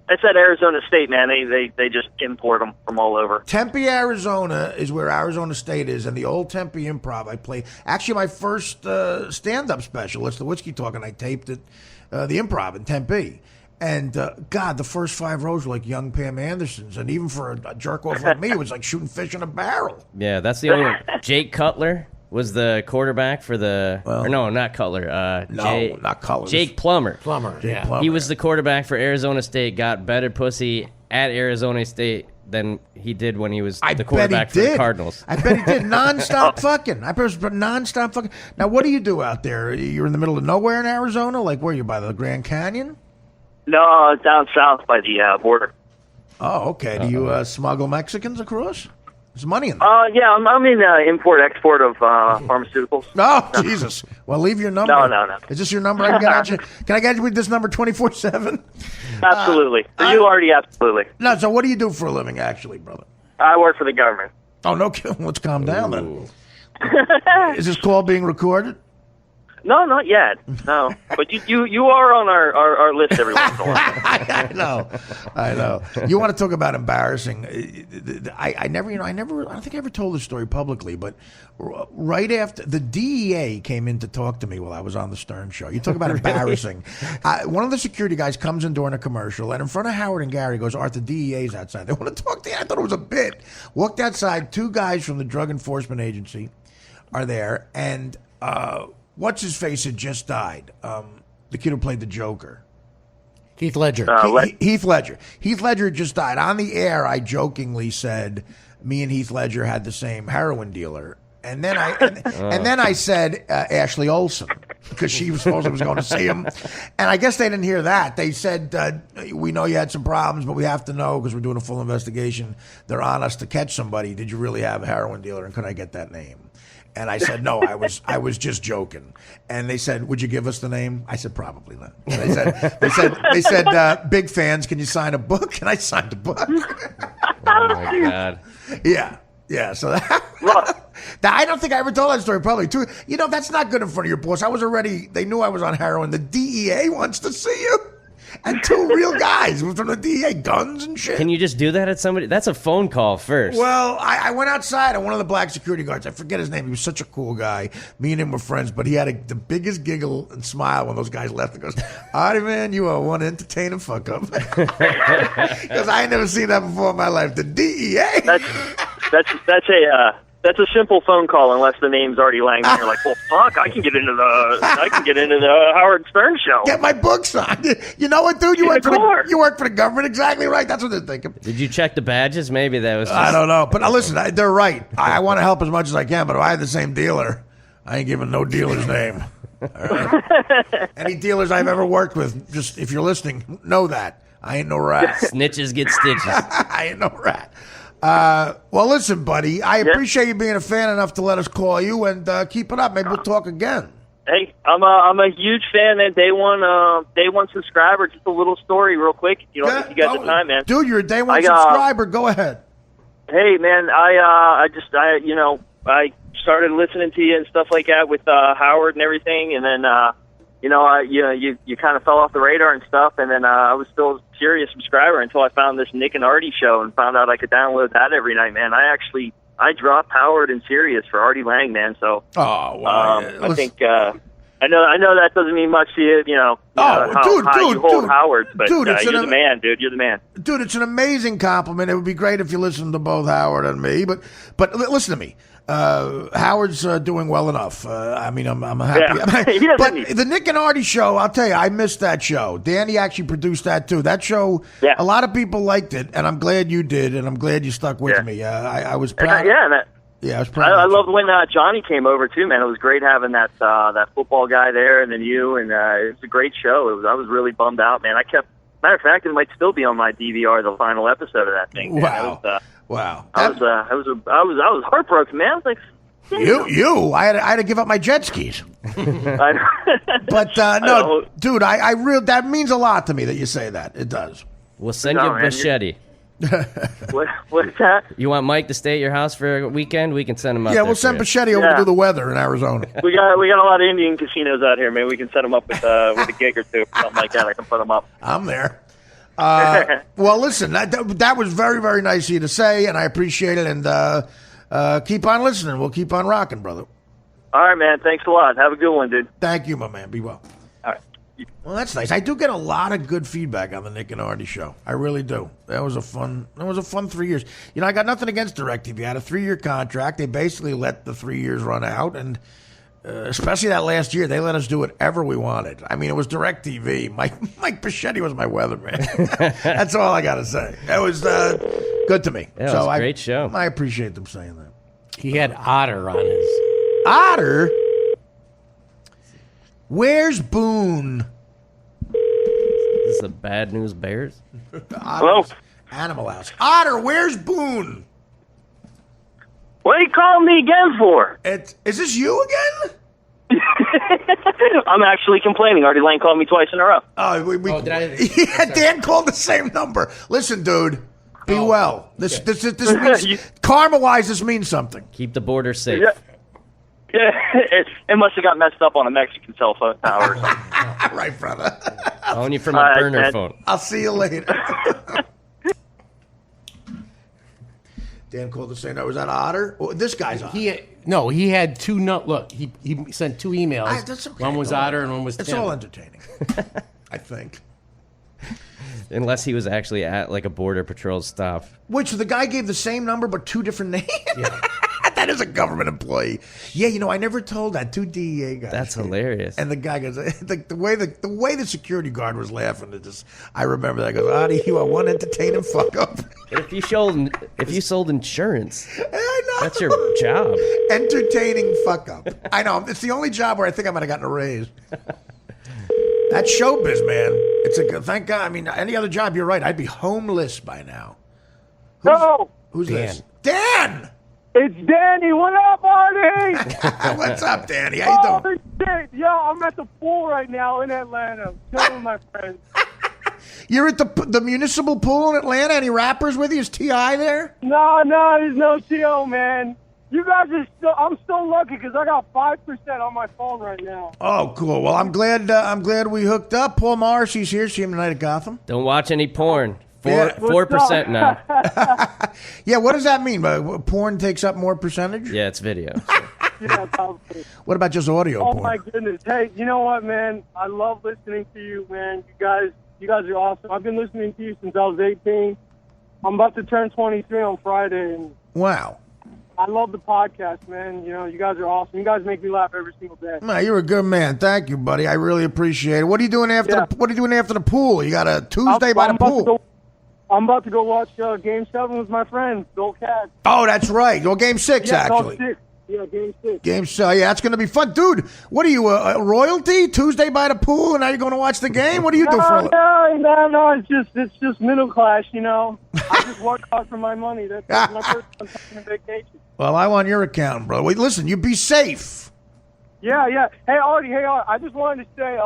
it's at Arizona State, man. They just import them from all over. Tempe, Arizona is where Arizona State is, and the old Tempe Improv. I play actually my first stand-up special. It's the Whiskey Talk, and I taped it, the Improv in Tempe. And God, the first 5 rows were like young Pam Andersons, and even for a jerk off like me, it was like shooting fish in a barrel. Yeah, that's the only one. Jake Cutler was the quarterback for the. Well, or no, not Cutler. No, not Cutler. Jake Plummer. Yeah. Plummer. He was the quarterback for Arizona State. Got better pussy at Arizona State than he did when he was the quarterback for the Cardinals. I bet he did. Nonstop fucking. I bet it was nonstop fucking. Now, what do you do out there? You're in the middle of nowhere in Arizona? Like, where are you, by the Grand Canyon? No, down south by the border. Oh, okay. Do you smuggle Mexicans across? There's money in there. Yeah, I'm in import-export of pharmaceuticals. Oh, Jesus. Well, leave your number. No. Is this your number? I can get at you. Can I get you with this number 24/7? Absolutely. You already absolutely. No, so what do you do for a living, actually, brother? I work for the government. Oh, no kidding. Let's calm down then. Is this call being recorded? No, not yet. No, but you are on our list every once in a while. I know. You want to talk about embarrassing? I don't think I ever told this story publicly, but right after the DEA came in to talk to me while I was on the Stern Show. You talk about embarrassing. One of the security guys comes in during a commercial, and in front of Howard and Gary goes, "Art, the DEA's outside. They want to talk to you." I thought it was a bit. Walked outside. 2 guys from the Drug Enforcement Agency are there, and what's his face had just died. The kid who played the Joker. Heath Ledger. Heath Ledger. Heath Ledger just died. On the air, I jokingly said me and Heath Ledger had the same heroin dealer. And then I said Ashley Olsen because she was supposed was going to see him. And I guess they didn't hear that. They said, we know you had some problems, but we have to know because we're doing a full investigation. They're on us to catch somebody. Did you really have a heroin dealer? And could I get that name? And I said, no, I was just joking. And they said, would you give us the name? I said, probably not. And they said, big fans, can you sign a book? And I signed a book. Oh my God. Yeah. So I don't think I ever told that story probably too. You know, that's not good in front of your boss. They knew I was on heroin. The DEA wants to see you. And 2 real guys from the DEA, guns and shit. Can you just do that at somebody? That's a phone call first. Well, I went outside and one of the black security guards, I forget his name, he was such a cool guy. Me and him were friends, but he had the biggest giggle and smile when those guys left and goes, Artie, man, you are one entertaining fuck up. Because I ain't never seen that before in my life. The DEA. That's That's a simple phone call, unless the name's Artie Lange. And you're like, well, fuck, I can get into the Howard Stern show. Get my book signed. You know what, dude? You work for the government. Exactly right. That's what they're thinking. Did you check the badges? Maybe that was. I don't know, but listen, they're right. I want to help as much as I can, but if I had the same dealer, I ain't giving no dealer's name. All right? Any dealers I've ever worked with, just if you're listening, know that I ain't no rat. Snitches get stitches. I ain't no rat. Well, listen, buddy, I appreciate you being a fan enough to let us call you, and keep it up. Maybe we'll talk again. Hey, I'm a huge fan and day one subscriber. Just a little story, real quick. You don't think you got the time, man. Dude, you're a day one subscriber. Go ahead. Hey, man, I started listening to you and stuff like that with Howard and everything, and then you kind of fell off the radar and stuff, and then I was still a serious subscriber until I found this Nick and Artie show and found out I could download that every night, man. I dropped Howard and Sirius for Artie Lange, man. So I think I know that doesn't mean much to you, how high you hold Howard, but you're the man, dude. You're the man. Dude, it's an amazing compliment. It would be great if you listened to both Howard and me, but listen to me. Howard's doing well enough. I'm happy. Yeah. But the Nick and Artie show, I'll tell you, I missed that show. Danny actually produced that too. That show, a lot of people liked it, and I'm glad you did, and I'm glad you stuck with me. I was proud. I was proud. I loved when Johnny came over too, man. It was great having that football guy there, and then you, and it was a great show. I was really bummed out, man. Matter of fact, it might still be on my DVR, the final episode of that thing. Wow. Wow. I was heartbroken, man. I was like, I had to give up my jet skis. But no, dude, that means a lot to me that you say that. It does. We'll send you a machete. What's that? You want Mike to stay at your house for a weekend? We can send him out. Yeah, we'll send Bichetti over to do the weather in Arizona. We got a lot of Indian casinos out here. Maybe we can set him up with a gig or two, something like that. I can put him up. I'm there. Well, listen, that was very, very nice of you to say, and I appreciate it. And keep on listening. We'll keep on rocking, brother. All right, man. Thanks a lot. Have a good one, dude. Thank you, my man. Be well. All right. Well, that's nice. I do get a lot of good feedback on the Nick and Artie show. I really do. That was a fun 3 years. I got nothing against DirecTV. I had a 3-year contract. They basically let the 3 years run out, and especially that last year, they let us do whatever we wanted. I mean, it was DirecTV. Mike Bichetti was my weatherman. That's all I got to say. It was good to me. Yeah, it was a great show. I appreciate them saying that. He had Otter on his. Otter? Where's Boone? Is this a Bad News Bears? Hello? Animal House. Otter, where's Boone? What are you calling me again for? Is this you again? I'm actually complaining. Artie Lange called me twice in a row. Dan called the same number. Listen, dude, be well. This means, karma-wise, this means something. Keep the border safe. Yeah, it must have got messed up on a Mexican cell phone tower or something. Right, brother. Calling you from a burner phone. I'll see you later. Dan called to say, no, was that Otter? Well, this guy's Otter. He had two. Look, he sent two emails. That's okay. One was Otter and one was Tim. It's all entertaining, I think. Unless he was actually at like a border patrol stop. Which the guy gave the same number but two different names. Yeah. That is a government employee. Yeah, I never told that. Two DEA guys. That's hilarious. And the guy goes, the way the security guard was laughing. I remember that. I go, Artie, you are one entertaining fuck up. If you sold insurance, I know. That's your job. Entertaining fuck up. I know. It's the only job where I think I might have gotten a raise. That's showbiz, man. It's a good. Thank God. I mean, any other job, you're right. I'd be homeless by now. Who's Dan. this? Dan. It's Danny. What up, Artie? What's up, Danny? How you doing? Shit. Yo, I'm at the pool right now in Atlanta. Chilling with my friends. You're at the municipal pool in Atlanta? Any rappers with you? Is T.I. there? No, there's no T.O., man. You guys are I'm still lucky because I got 5% on my phone right now. Oh, cool. Well, I'm glad we hooked up. Paul Morrissey's here. See him tonight at Gotham. Don't watch any porn. 4% now. Yeah, what does that mean? Porn takes up more percentage? Yeah, it's video. Yeah, probably. What about just audio porn? Oh, my goodness. Hey, you know what, man? I love listening to you, man. You guys are awesome. I've been listening to you since I was 18. I'm about to turn 23 on Friday. And wow. I love the podcast, man. You know, you guys are awesome. You guys make me laugh every single day. Man, you're a good man. Thank you, buddy. I really appreciate it. What are you doing after What are you doing after the pool? You got a Tuesday by the pool. I'm about to go watch Game 7 with my friend, Bill Katz. Oh, that's right. Well, Game 6, actually. Yeah, Game 6. Game 6. Yeah, that's going to be fun. Dude, what are you, a royalty? Tuesday by the pool, and now you're going to watch the game? What do you do for a No. It's just middle class, you know. I just work hard for my money. That's my first time taking a vacation. Well, I want your account, bro. Wait, listen, you be safe. Yeah. Hey, Artie, I just wanted to say,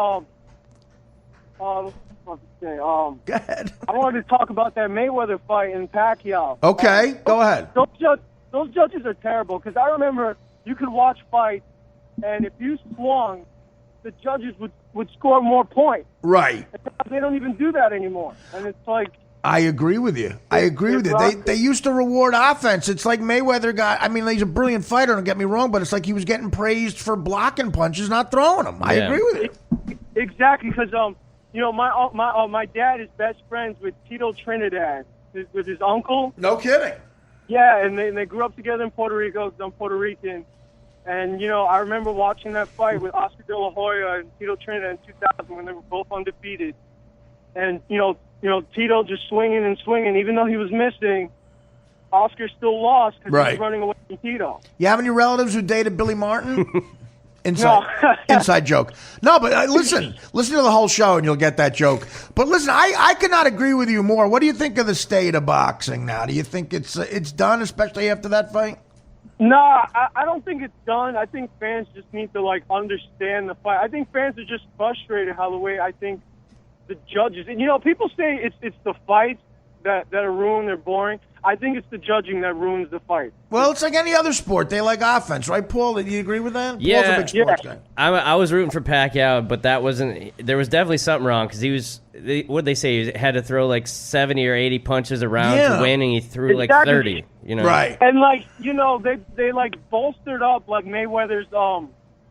Go ahead. I wanted to talk about that Mayweather fight in Pacquiao. Okay, go ahead. Those judges are terrible because I remember you could watch fights, and if you swung, the judges would score more points. Right. They don't even do that anymore, and it's like. I agree with you. They used to reward offense. It's like Mayweather got. I mean, he's a brilliant fighter. Don't get me wrong, but it's like he was getting praised for blocking punches, not throwing them. I agree with you. Exactly, because you know, my dad is best friends with Tito Trinidad, with his uncle. No kidding. Yeah, and they grew up together in Puerto Rico. I'm Puerto Rican. And, you know, I remember watching that fight with Oscar De La Hoya and Tito Trinidad in 2000 when they were both undefeated. And, you know, Tito just swinging and swinging. Even though he was missing, Oscar still lost because he was running away from Tito. You have any relatives who dated Billy Martin? Inside joke. No, but listen to the whole show and you'll get that joke. But listen, I could not agree with you more. What do you think of the state of boxing now? Do you think it's done, especially after that fight? No, I don't think it's done. I think fans just need to, like, understand the fight. I think fans are just frustrated how the way I think the judges, and, you know, people say it's the fights that are ruined, they're boring. I think it's the judging that ruins the fight. Well, it's like any other sport. They like offense, right, Paul? Do you agree with that? Yeah. Paul's a big sports guy. I was rooting for Pacquiao, but that wasn't. There was definitely something wrong because what'd they say? He had to throw like 70 or 80 punches a round to win, and he threw like 30. You know, right? And like, you know, they like bolstered up like Mayweather's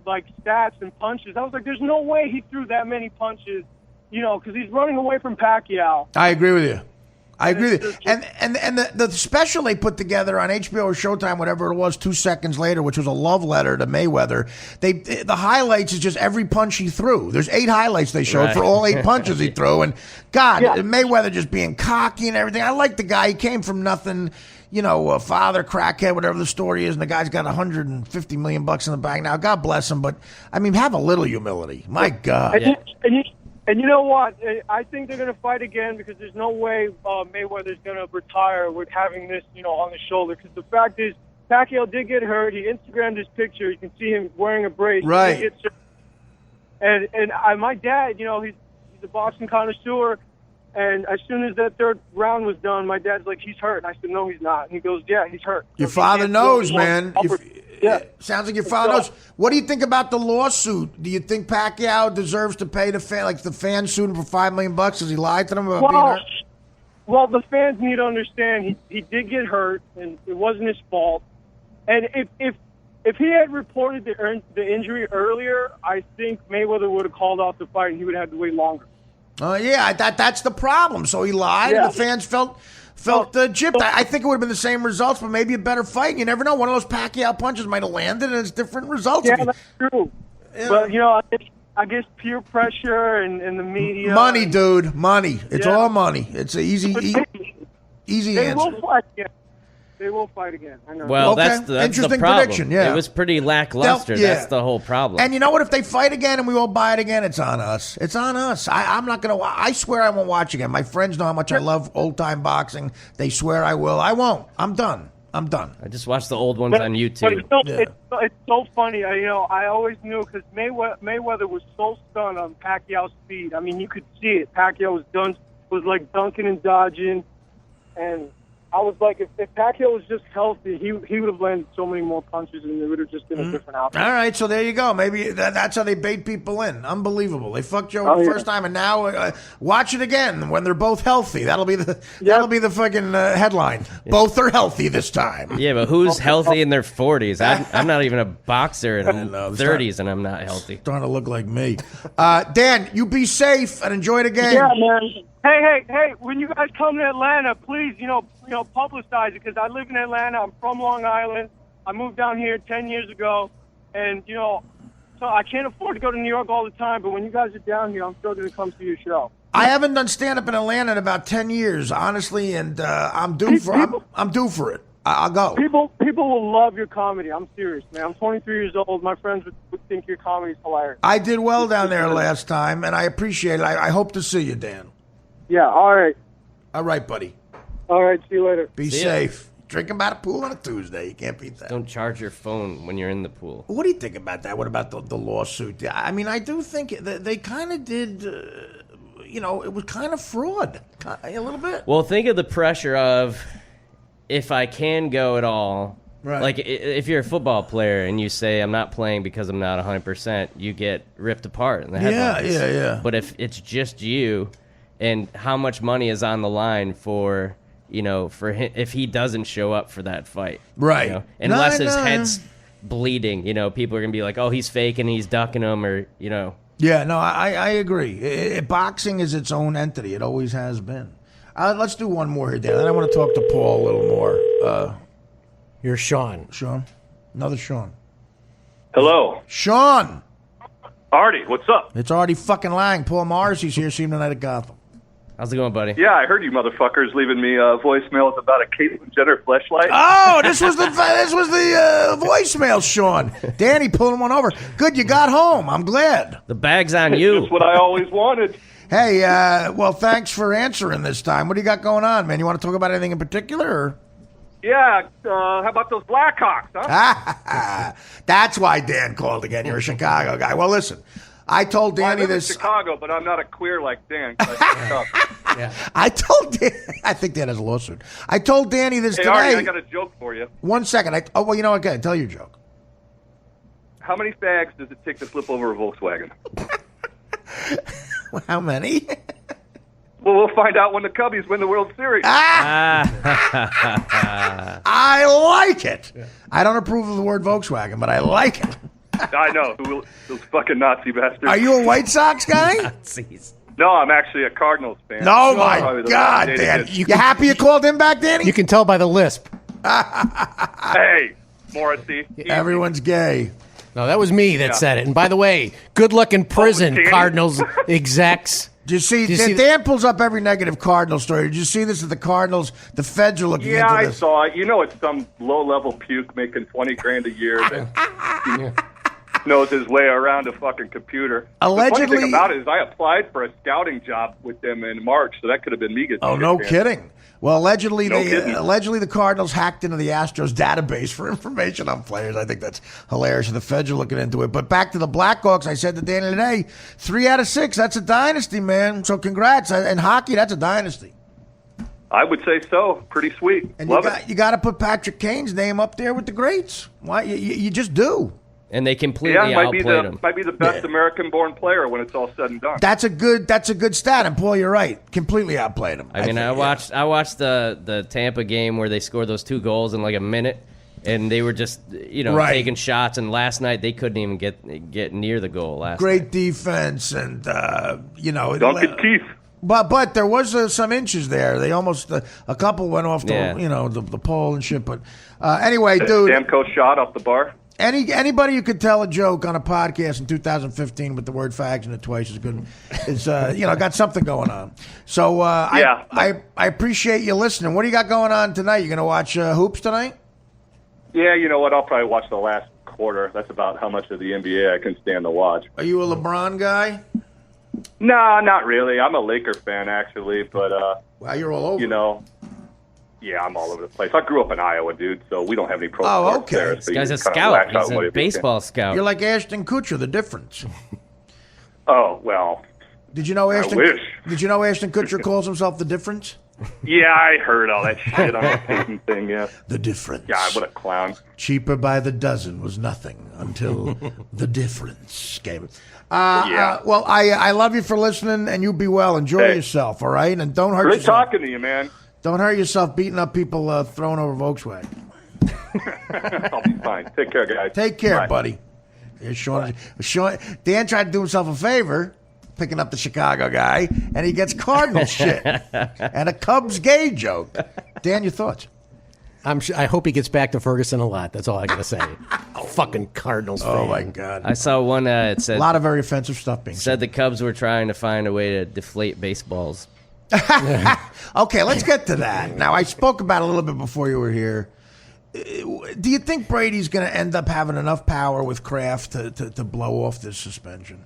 like stats and punches. I was like, there's no way he threw that many punches, you know, because he's running away from Pacquiao. I agree with you. And the special they put together on HBO or Showtime, whatever it was, 2 seconds later, which was a love letter to Mayweather. The highlights is just every punch he threw. There's 8 highlights they showed for all 8 punches he threw, and God, Mayweather just being cocky and everything. I like the guy. He came from nothing. You know, a father, crackhead, whatever the story is, and the guy's got $150 million in the bank now. God bless him, but I mean, have a little humility. My God. And you know what? I think they're going to fight again because there's no way Mayweather's going to retire with having this, you know, on his shoulder. Because the fact is, Pacquiao did get hurt. He Instagrammed his picture. You can see him wearing a brace. Right. And my dad, you know, he's a boxing connoisseur. And as soon as that third round was done, my dad's like, he's hurt. And I said, no, he's not. And he goes, yeah, he's hurt. Your father knows, man. Sounds like your father knows. What do you think about the lawsuit? Do you think Pacquiao deserves to pay the fans sued him for $5 million? Has he lied to them about being hurt? Well, the fans need to understand he did get hurt, and it wasn't his fault. And if he had reported the injury earlier, I think Mayweather would have called off the fight, and he would have had to wait longer. Oh, yeah, that's the problem. So he lied, and the fans felt gypped. I think it would have been the same results, but maybe a better fight. You never know. One of those Pacquiao punches might have landed, and it's different results. Yeah, that's true. Yeah. But, you know, I guess peer pressure and the media. Money, dude. Money. It's all money. It's an easy answer. They will fight again. I know. Well, that's interesting the problem. prediction. Yeah, it was pretty lackluster. That's the whole problem. And you know what? If they fight again and we all buy it again, it's on us. It's on us. I'm not gonna. I swear I won't watch again. My friends know how much I love old time boxing. They swear I will. I won't. I'm done. I just watched the old ones on YouTube. But it's so funny. I always knew because Mayweather was so stunned on Pacquiao's speed. I mean, you could see it. Pacquiao was like dunking and dodging, and I was like, if Pacquiao was just healthy, he would have landed so many more punches, and it would have just been a different outcome. All right, so there you go. Maybe that's how they bait people in. Unbelievable. They fucked Joe the first time, and now watch it again when they're both healthy. That'll be the fucking headline. Both are healthy this time. Yeah, but who's healthy in their 40s? I'm not even a boxer in 30s, and I'm not healthy. Starting to look like me. Dan, you be safe and enjoy the game. Yeah, man. Hey! When you guys come to Atlanta, please, you know, publicize it because I live in Atlanta. I'm from Long Island. I moved down here 10 years ago, and, so I can't afford to go to New York all the time, but when you guys are down here, I'm still going to come to your show. I haven't done stand-up in Atlanta in about 10 years, honestly, and I'm due for it. I'll go. People will love your comedy. I'm serious, man. I'm 23 years old. My friends would think your comedy is hilarious. I did well down there last time, and I appreciate it. I hope to see you, Dan. Yeah, all right. All right, buddy. All right, see you later. Be safe. Drinking by the pool on a Tuesday. You can't beat that. Don't charge your phone when you're in the pool. What do you think about that? What about the lawsuit? I mean, I do think they kind of did, it was kind of fraud. A little bit. Well, think of the pressure of if I can go at all. Right. Like, if you're a football player and you say, I'm not playing because I'm not 100%, you get ripped apart in the headlines. Yeah. But if it's just you and how much money is on the line for him, if he doesn't show up for that fight. Right. Unless his head's bleeding, people are going to be like, oh, he's faking, he's ducking him, or, Yeah, no, I agree. Boxing is its own entity. It always has been. Let's do one more here, Dan. Then I want to talk to Paul a little more. You're Sean. Sean? Another Sean. Hello. Sean! Artie, what's up? It's Artie fucking Lange. Paul Morrissey's here. See him tonight at Gotham. How's it going, buddy? Yeah, I heard you motherfuckers leaving me voicemails about a Caitlyn Jenner fleshlight. Oh, this was the voicemail, Sean. Danny pulling one over. Good, you got home. I'm glad. The bag's on you. That's what I always wanted. Hey, well, thanks for answering this time. What do you got going on, man? You want to talk about anything in particular? Or? Yeah, how about those Blackhawks, huh? That's why Dan called again. You're a Chicago guy. Well, listen, I told Danny I live this. in Chicago, but I'm not a queer like Dan. Yeah. I told Dan. I think Dan has a lawsuit. I told Danny this today. Artie, I got a joke for you. 1 second. You know what? Okay, tell your joke. How many fags does it take to flip over a Volkswagen? How many? Well, we'll find out when the Cubbies win the World Series. I like it. Yeah. I don't approve of the word Volkswagen, but I like it. I know. Those fucking Nazi bastards. Are you a White Sox guy? Nazis. No, I'm actually a Cardinals fan. Oh, my God, Dan. You happy you called him back, Danny? You can tell by the lisp. Hey, Morrissey. Everyone's gay. No, that was me that said it. And by the way, good luck in prison, Cardinals execs. Did you see Dan pulls up every negative Cardinal story. Did you see this at the Cardinals? The feds are looking into this. Yeah, I saw it. It's some low-level puke making $20,000 a year that knows his way around a fucking computer. Allegedly, the funny thing about it is I applied for a scouting job with them in March, so that could have been me getting. Oh, no kidding. Well, allegedly the Cardinals hacked into the Astros database for information on players. I think that's hilarious. The feds are looking into it. But back to the Blackhawks, I said to Danny today, 3 out of 6. That's a dynasty, man. So congrats. In hockey, that's a dynasty. I would say so. Pretty sweet. And Love it. You got to put Patrick Kane's name up there with the greats. Why? You just do. And they completely outplayed him. Might be the best American-born player when it's all said and done. That's a good stat. And Paul, you're right. Completely outplayed him. I watched the Tampa game where they scored those 2 goals in like a minute, and they were just taking shots. And last night they couldn't even get near the goal. Great defense, and don't get teeth. But there was some inches there. They almost a couple went off the pole and shit. But anyway, dude, Stamkos shot off the bar. Anybody who could tell a joke on a podcast in 2015 with the word fags in it twice is good. It's got something going on. So I appreciate you listening. What do you got going on tonight? You going to watch hoops tonight? Yeah, you know what? I'll probably watch the last quarter. That's about how much of the NBA I can stand to watch. Are you a LeBron guy? No, not really. I'm a Laker fan actually, but wow, you're all over. Yeah, I'm all over the place. I grew up in Iowa, dude, so we don't have any pro sports there. This guy's a scout. He's a baseball scout. You're like Ashton Kutcher, the difference. Oh, well. Did you know Ashton Kutcher calls himself the difference? Yeah, I heard all that shit on the Peyton thing, yeah. The difference. God, what a clown. Cheaper by the dozen was nothing until the difference came. Well, I love you for listening, and you be well. Enjoy yourself, all right? And don't hurt yourself. Great talking to you, man. Don't hurt yourself beating up people throwing over Volkswagen. I'll be fine. Take care, guys. Take care, Bye. buddy. Here's Sean. Dan tried to do himself a favor, picking up the Chicago guy, and he gets Cardinal shit and a Cubs gay joke. Dan, your thoughts? I hope he gets back to Ferguson a lot. That's all I got to say. Fucking Cardinals fan. Oh, my God. I saw one. It said a lot of very offensive stuff being said. The Cubs were trying to find a way to deflate baseballs. Okay, let's get to that. Now, I spoke about it a little bit before you were here. Do you think Brady's going to end up having enough power with Kraft to blow off this suspension?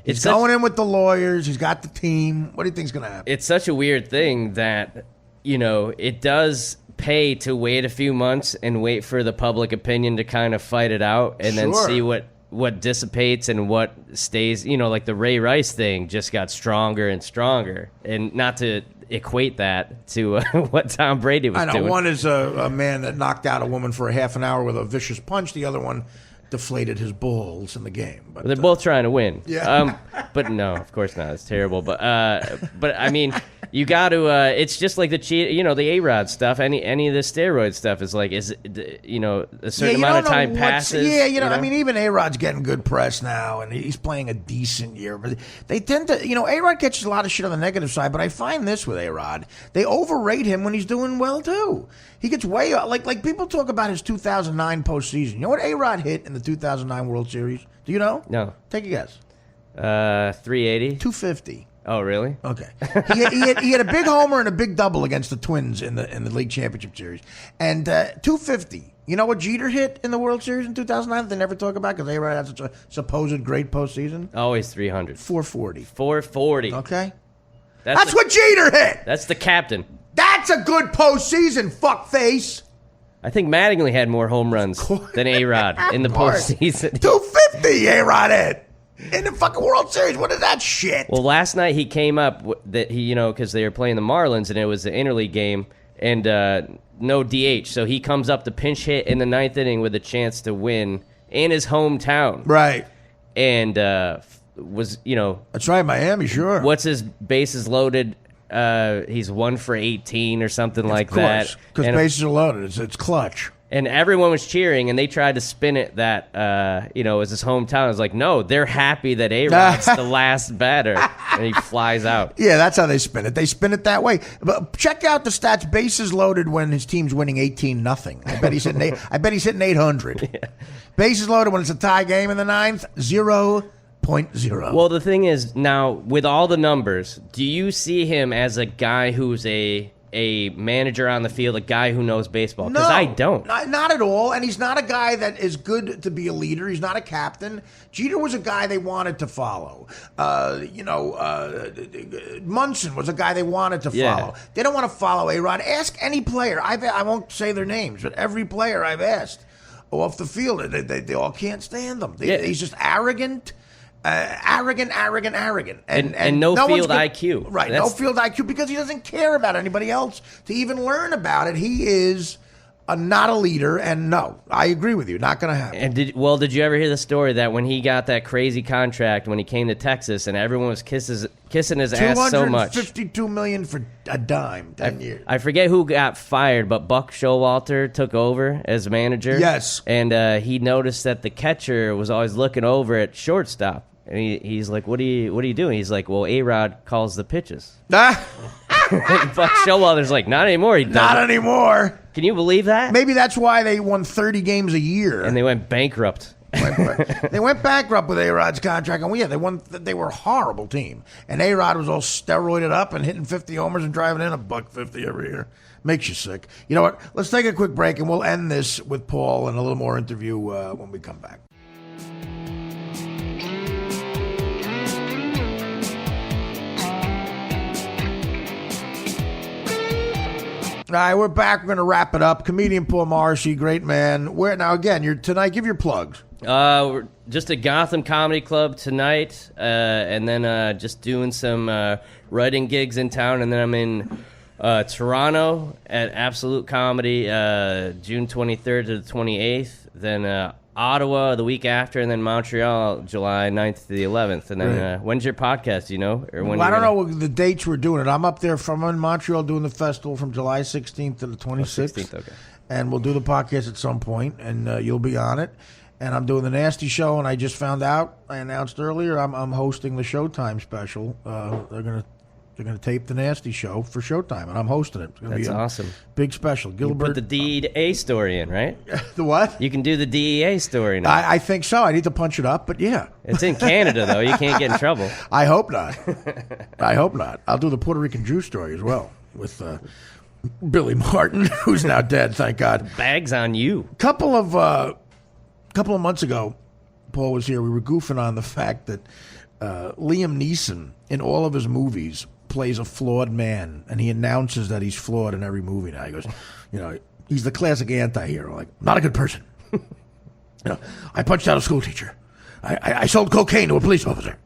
He's going in with the lawyers. He's got the team. What do you think's going to happen? It's such a weird thing that, it does pay to wait a few months and wait for the public opinion to kind of fight it out and then see what dissipates and what stays. Like the Ray Rice thing just got stronger and stronger. And not to equate that to what Tom Brady was doing. One is a man that knocked out a woman for a half an hour with a vicious punch. The other one deflated his balls in the game. But they're both trying to win. Yeah. But no, of course not. It's terrible. But I mean, you got to. It's just like the the A-Rod stuff. Any of the steroid stuff is like, a certain amount of time passes. I mean, even A-Rod's getting good press now, and he's playing a decent year. But they tend to, A-Rod catches a lot of shit on the negative side. But I find this with A-Rod, they overrate him when he's doing well too. He gets way like people talk about his 2009 postseason. You know what A-Rod hit in the 2009 World Series? Do you know? No. Take a guess. 380. 250. Oh, really? Okay. He had a big homer and a big double against the Twins in the league championship series, and 250. You know what Jeter hit in the World Series in 2009 that they never talk about because A-Rod had such a supposed great postseason? Always 300. 440. 440. Okay. That's what Jeter hit. That's the captain. That's a good postseason, fuckface. I think Mattingly had more home runs than A-Rod in the postseason. 250 A-Rod hit. In the fucking World Series, what is that shit? Well, last night he came up that he, because they were playing the Marlins and it was the interleague game and no DH, so he comes up to pinch hit in the ninth inning with a chance to win in his hometown, right? And was that's right, Miami, sure. What's his bases loaded? He's 1 for 18 or something like that. Because bases are loaded, it's clutch. And everyone was cheering, and they tried to spin it that, it was his hometown. I was like, no, they're happy that A-Rod's the last batter, and he flies out. Yeah, that's how they spin it. They spin it that way. But check out the stats. Bases loaded when his team's winning 18-0. I bet he's hitting 800. Yeah. Bases loaded when it's a tie game in the ninth, 0.0. Well, the thing is, now, with all the numbers, do you see him as a guy who's a manager on the field, a guy who knows baseball? Because I don't. Not at all. And he's not a guy that is good to be a leader. He's not a captain. Jeter was a guy they wanted to follow. Munson was a guy they wanted to follow. They don't want to follow A-Rod. Ask any player. I won't say their names, but every player I've asked off the field, they all can't stand him. He's just arrogant. Arrogant. And no field IQ. Right, no field IQ because he doesn't care about anybody else to even learn about it. He is not a leader, and no, I agree with you, not going to happen. And did you ever hear the story that when he got that crazy contract when he came to Texas and everyone was kissing his ass so much? $252 million for a dime, 10 years. I forget who got fired, but Buck Showalter took over as manager. Yes. And he noticed that the catcher was always looking over at shortstop. And he's like, what are you doing? He's like, well, A-Rod calls the pitches. Buck Showalter's like, not anymore. He doesn't. Not anymore. Can you believe that? Maybe that's why they won 30 games a year. And they went bankrupt. They went bankrupt with A-Rod's contract, and they were a horrible team. And A-Rod was all steroided up and hitting 50 homers and driving in $150 every year. Makes you sick. You know what? Let's take a quick break, and we'll end this with Paul and a little more interview when we come back. All right, we're back. We're going to wrap it up. Comedian Paul Morrissey, great man. Now, again, you're tonight. Give your plugs. We're just at Gotham Comedy Club tonight, and then just doing some writing gigs in town, and then I'm in Toronto at Absolute Comedy June 23rd to the 28th, then Ottawa the week after, and then Montreal July 9th to the 11th. And then when's your podcast, Or when I don't know the dates we're doing it. I'm up there I'm in Montreal doing the festival from July 16th to the 26th. 16th, okay. And we'll do the podcast at some point, and you'll be on it. And I'm doing the Nasty Show, and I just found out, I announced earlier, I'm hosting the Showtime special. They're going to They're going to tape the Nasty Show for Showtime, and I'm hosting it. It's going to be awesome. Big special. Gilbert. You put the DEA story in, right? The what? You can do the DEA story now. I think so. I need to punch it up, but yeah. It's in Canada, though. You can't get in trouble. I hope not. I hope not. I'll do the Puerto Rican Jew story as well with Billy Martin, who's now dead, thank God. Bags on you. Couple of months ago, Paul was here. We were goofing on the fact that Liam Neeson, in all of his movies, plays a flawed man, and he announces that he's flawed in every movie now. He goes, he's the classic anti-hero. Like, not a good person. I punched out a school teacher. I sold cocaine to a police officer.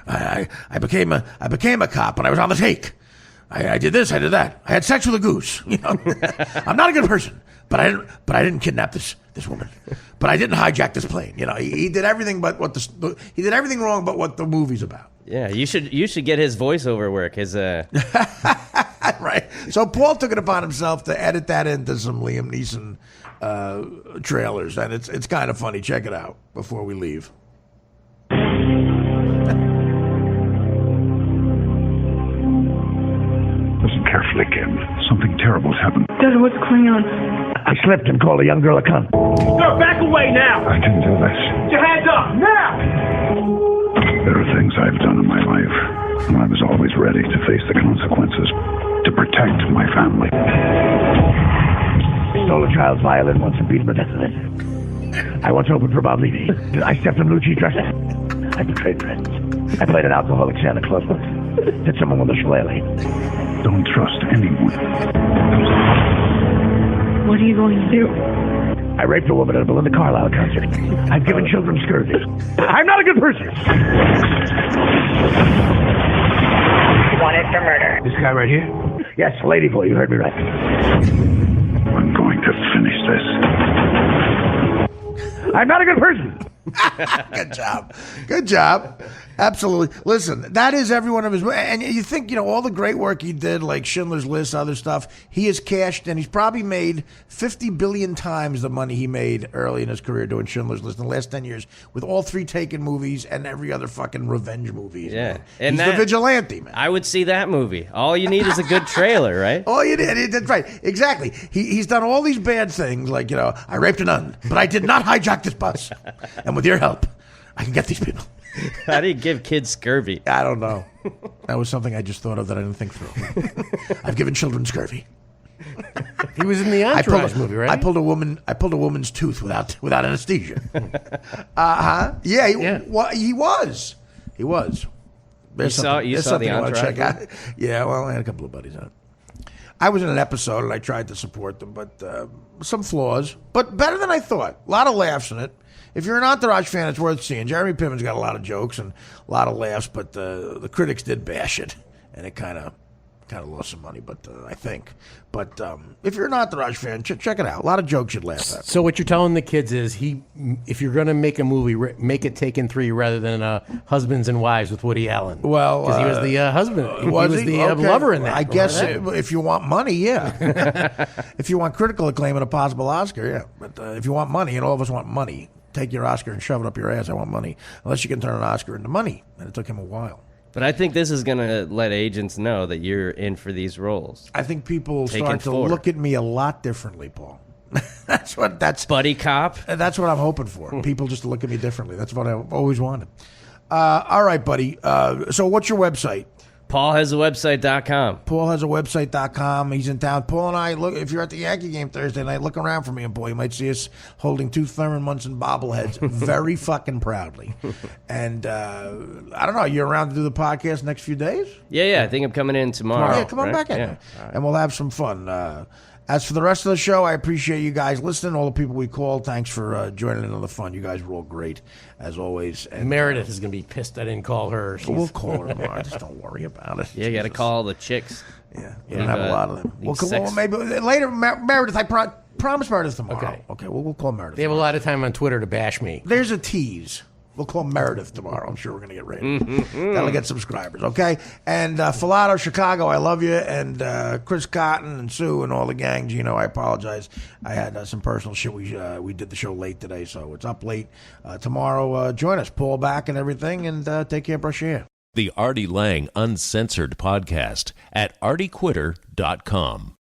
I became a cop when I was on the take. I did this, I did that. I had sex with a goose. I'm not a good person, but I didn't kidnap this woman. But I didn't hijack this plane. He did everything but he did everything wrong but what the movie's about. Yeah, you should get his voiceover work. His right. So Paul took it upon himself to edit that into some Liam Neeson trailers, and it's kind of funny. Check it out before we leave. Listen carefully, kid. Something terrible's happened. Dad, what's going on? I slipped and called a young girl a cunt. Sir, back away now! I didn't do this. Put your hands up, now! There are things I've done in my life, and I was always ready to face the consequences to protect my family. Stole a child's violin once and beat him to death with it. I once opened for Bob Levy. I stepped on Lucci's dress. I betrayed friends. I played an alcoholic Santa Claus once. Hit someone with a shillelagh. Don't trust anyone. What are you going to do? I raped a woman at a Belinda Carlisle concert. I've given children scurvy. I'm not a good person. Wanted for murder. This guy right here? Yes, lady boy, you heard me right. I'm going to finish this. I'm not a good person. Good job. Absolutely. Listen, that is every one of his... And you think, all the great work he did, like Schindler's List, other stuff, he has cashed, and he's probably made 50 billion times the money he made early in his career doing Schindler's List in the last 10 years with all 3 Taken movies and every other fucking revenge movie. Yeah. And he's the vigilante, man. I would see that movie. All you need is a good trailer, right? All you need. That's right. Exactly. He's done all these bad things, like, I raped a nun, but I did not hijack this bus. And with your help, I can get these people. How do you give kids scurvy? I don't know. That was something I just thought of that I didn't think through. I've given children scurvy. He was in the Entourage movie, right? I pulled a woman's tooth without anesthesia. Yeah, he was. He was. You saw the Entourage? Yeah, well, I had a couple of buddies on it. I was in an episode and I tried to support them, but some flaws, but better than I thought. A lot of laughs in it. If you're an Entourage fan, it's worth seeing. Jeremy Piven's got a lot of jokes and a lot of laughs, but the critics did bash it, and it kind of lost some money. But I think. But if you're an Entourage fan, check it out. A lot of jokes you'd laugh at. So what you're telling the kids is, if you're going to make a movie, make it Taken 3 rather than Husbands and Wives with Woody Allen. Well, because he was the husband. He was the okay. lover in that. I guess if you want money, yeah. If you want critical acclaim and a possible Oscar, yeah. But if you want money, and all of us want money. Take your Oscar and shove it up your ass. I want money. Unless you can turn an Oscar into money. And it took him a while. But I think this is going to let agents know that you're in for these roles. I think people will start to look at me a lot differently, Paul. That's Buddy Cop? That's what I'm hoping for. People just look at me differently. That's what I've always wanted. All right, buddy. So what's your website? PaulHasAWebsite.com. PaulHasAWebsite.com. He's in town. Paul and I, look, if you're at the Yankee game Thursday night, look around for me and Paul. You might see us holding 2 Thurman Munson bobbleheads very fucking proudly. And I don't know, you around to do the podcast next few days? Yeah. I think I'm coming in tomorrow. Yeah, come on back in. Yeah. And we'll have some fun. As for the rest of the show, I appreciate you guys listening. All the people we called, thanks for joining in on the fun. You guys were all great, as always. And Meredith is going to be pissed I didn't call her. We'll call her tomorrow. Just don't worry about it. Yeah, you got to call the chicks. Yeah, you don't have a lot of them. Well, maybe later, Meredith. I promise Meredith tomorrow. Okay, we'll call Meredith. They have a lot of time on Twitter to bash me. There's a tease. We'll call Meredith tomorrow. I'm sure we're going to get rated. That'll get subscribers, okay? And Filato, Chicago, I love you. And Chris Cotton and Sue and all the gang, Gino, I apologize. I had some personal shit. We did the show late today, so it's up late. Tomorrow, join us. Paul back and everything. And take care, brush your hair. The Artie Lange Uncensored Podcast at artiequitter.com.